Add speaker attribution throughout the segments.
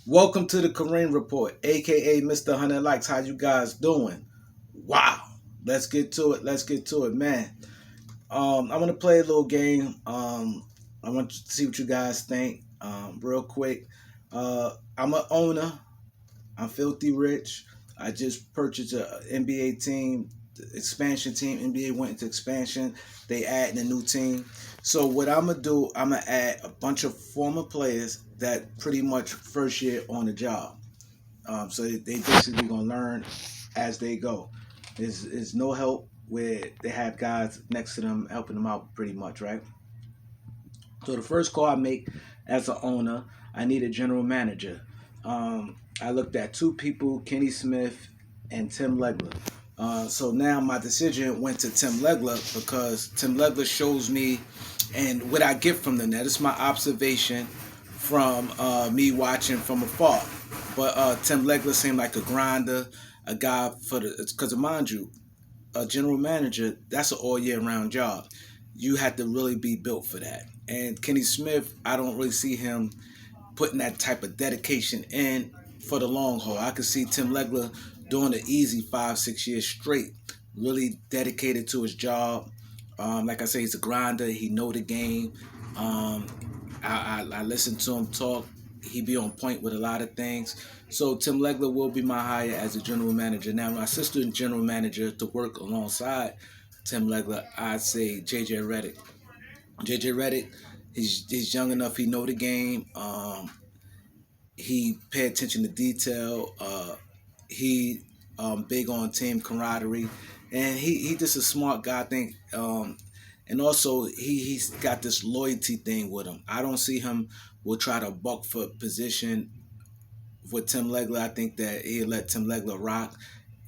Speaker 1: Welcome to the Kareem Report, aka Mr. 100 Likes. How you guys doing? Wow. Let's get to it. Let's get to it, man. I'm gonna play a little game. I want to see what you guys think. Real quick. I'm an owner. I'm filthy rich. I just purchased a NBA team, expansion team. NBA went into expansion. They adding a new team. So what I'm gonna do, I'm gonna add a bunch of former players that pretty much first year on the job. So they basically gonna learn as they go. There's no help where they have guys next to them helping them out pretty much, right? So the first call I make as an owner, I need a general manager. I looked at two people, Kenny Smith and Tim Legler. So now my decision went to Tim Legler because Tim Legler shows me, and what I get from them. That is my observation from me watching from afar. But Tim Legler seemed like a grinder, a guy for the, because mind you, a general manager, that's an all year round job. You have to really be built for that. And Kenny Smith, I don't really see him putting that type of dedication in for the long haul. I could see Tim Legler doing an easy 5, 6 years straight, really dedicated to his job. Like I say, he's a grinder. He know the game. Um, I listen to him talk. He be on point with a lot of things. So Tim Legler will be my hire as a general manager. Now, my assistant general manager to work alongside Tim Legler, I'd say JJ Redick. JJ Redick, he's young enough. He know the game. He pay attention to detail. He big on team camaraderie, and he just a smart guy. I think, and also he's got this loyalty thing with him. I don't see him will try to buck for position with Tim Legler. I think that he'll let Tim Legler rock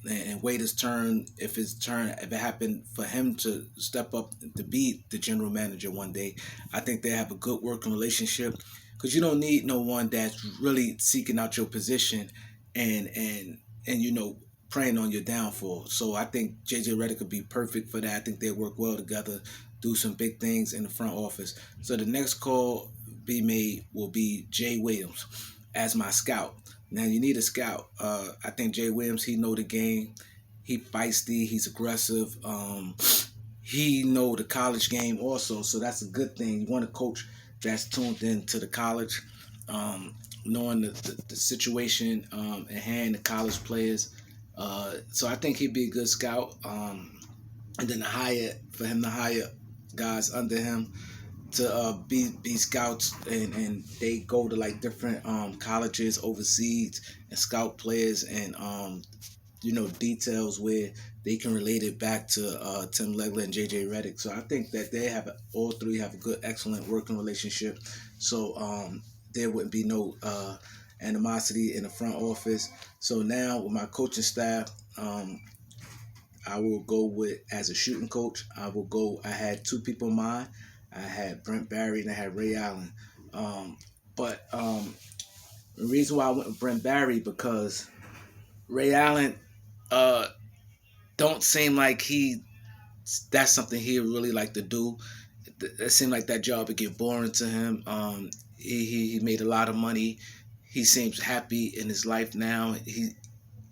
Speaker 1: and wait his turn. If it happened for him to step up to be the general manager one day, I think they have a good working relationship. Because you don't need no one that's really seeking out your position and and and preying on your downfall. So I think JJ Redick could be perfect for that. I think they work well together, do some big things in the front office. So the next call be made will be Jay Williams as my scout. Now you need a scout. I think Jay Williams, he know the game. He feisty. He's aggressive. He know the college game also, so that's a good thing. You want a coach that's tuned into the college, knowing the situation at hand, the college players. So I think he'd be a good scout. And then for him to hire guys under him to be scouts, and they go to like different colleges overseas and scout players, and details where they can relate it back to Tim Legler and JJ Redick. So I think that all three have a good, excellent working relationship. So there wouldn't be no animosity in the front office. So now with my coaching staff, I will go with, as a shooting coach, I had two people in mind. I had Brent Barry and I had Ray Allen. But the reason why I went with Brent Barry, because Ray Allen uh, don't seem like that's something he really like to do. It seemed like that job would get boring to him. He made a lot of money. He seems happy in his life now. He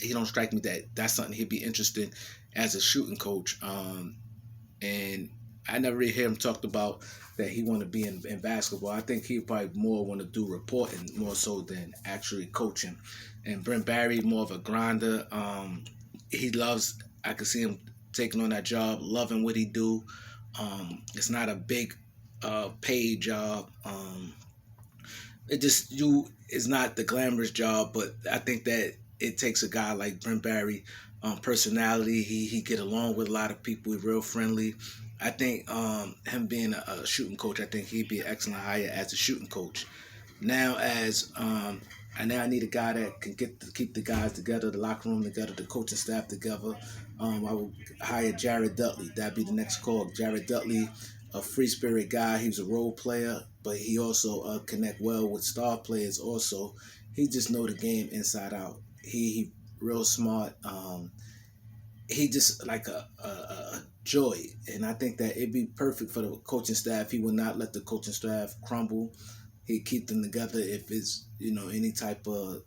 Speaker 1: don't strike me that that's something he'd be interested as a shooting coach. And I never really hear him talked about that he want to be in basketball. I think he probably more want to do reporting more so than actually coaching. And Brent Barry, more of a grinder. He loves. I could see him taking on that job, loving what he do. It's not a big paid job. It's not the glamorous job, but I think that it takes a guy like Brent Barry, personality. He get along with a lot of people. He's real friendly. I think him being a shooting coach, I think he'd be an excellent hire as a shooting coach. Now I need a guy that can keep the guys together, the locker room together, the coaching staff together. I would hire Jared Dudley. That'd be the next call. Jared Dudley, a free spirit guy. He was a role player, but he also connect well with star players. Also, he just know the game inside out. He real smart. He just like a joy, and I think that it'd be perfect for the coaching staff. He will not let the coaching staff crumble. he keep them together if it's any type of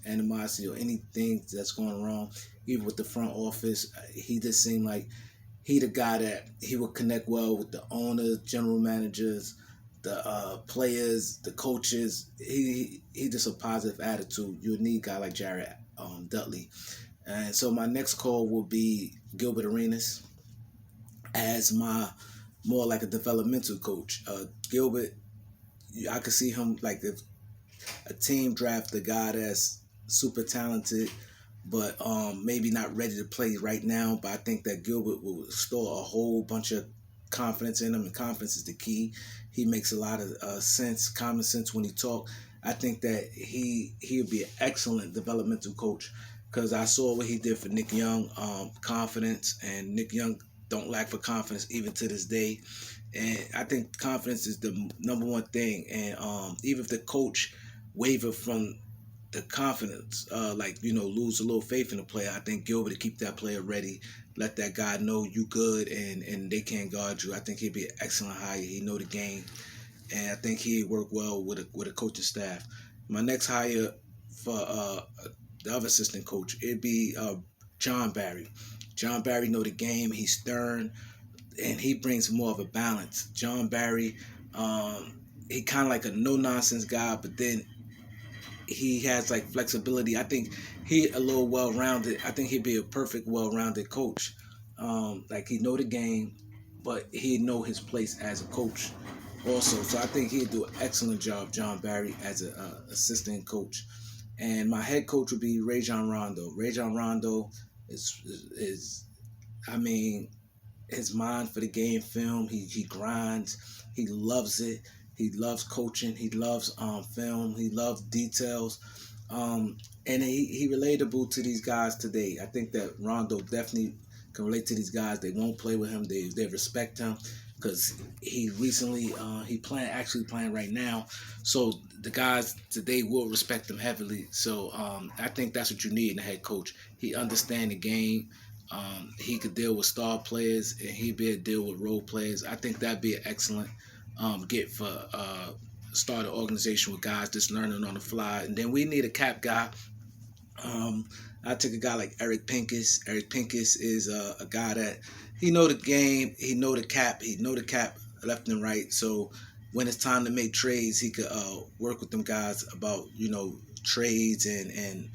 Speaker 1: animosity or anything that's going wrong. Even with the front office, he just seemed like he the guy that he would connect well with the owners, general managers, the players, the coaches. He just a positive attitude. You need a guy like Jared Dudley. And so my next call will be Gilbert Arenas as my more like a developmental coach. Gilbert, I could see him like if a team draft a guy that's super talented, but maybe not ready to play right now. But I think that Gilbert will store a whole bunch of confidence in him, and confidence is the key. He makes a lot of sense, common sense when he talk. I think that he'll be an excellent developmental coach because I saw what he did for Nick Young, confidence, and Nick Young don't lack for confidence even to this day. And I think confidence is the number one thing. And even if the coach waver from the confidence, lose a little faith in the player, I think Gilbert to keep that player ready, let that guy know you good and they can't guard you. I think he'd be an excellent hire. He know the game, and I think he'd work well with a coaching staff. My next hire for the other assistant coach, it'd be John Barry. John Barry know the game. He's stern, and he brings more of a balance. John Barry, he kind of like a no nonsense guy, but then he has like flexibility. I think he a little well rounded. I think he'd be a perfect well rounded coach. Like he know the game, but he know his place as a coach also. So I think he'd do an excellent job, John Barry, as an assistant coach. And my head coach would be Rajon Rondo. Rajon Rondo is I mean his mind for the game film. He grinds. He loves it. He loves coaching. He loves film. He loves details. And he relatable to these guys today. I think that Rondo definitely can relate to these guys. They won't play with him. They respect him because he recently actually playing right now. So the guys today will respect him heavily. So I think that's what you need in a head coach. He understand the game. He could deal with star players and he'd be able to deal with role players. I think that'd be an excellent get for start an organization with guys just learning on the fly. And then we need a cap guy. I take a guy like Eric Pincus. Eric Pincus is a guy that he know the game, he know the cap, left and right. So when it's time to make trades, he could work with them guys about trades and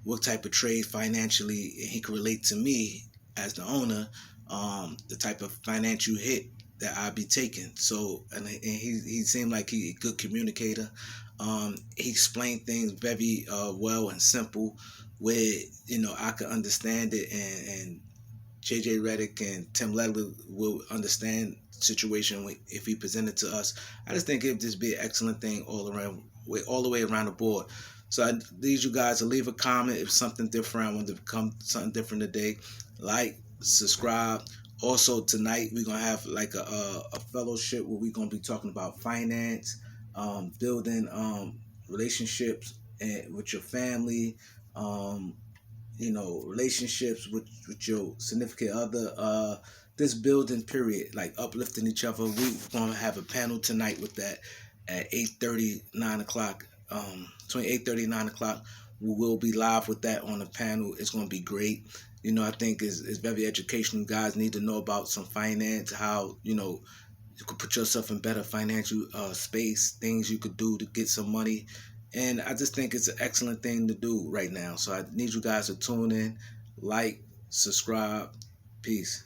Speaker 1: what type of trade financially. He could relate to me as the owner, the type of financial hit that I'd be taking. So and he seemed like he a good communicator. He explained things very well and simple, where I could understand it, and JJ Redick and Tim Ledler will understand the situation if he presented to us. I just think it'd just be an excellent thing all the way around the board. So I need you guys to leave a comment if something different. I want to become something different today. Like, subscribe. Also tonight we're gonna have like a fellowship where we're gonna be talking about finance, building relationships with your family, relationships with your significant other, this building period, like uplifting each other. We're gonna have a panel tonight with that at 8:30, 9 o'clock. Between 8:30 and 9 o'clock. We will be live with that on the panel. It's gonna be great. I think it's very educational. You guys need to know about some finance, how you could put yourself in better financial space, things you could do to get some money. And I just think it's an excellent thing to do right now. So I need you guys to tune in, like, subscribe. Peace.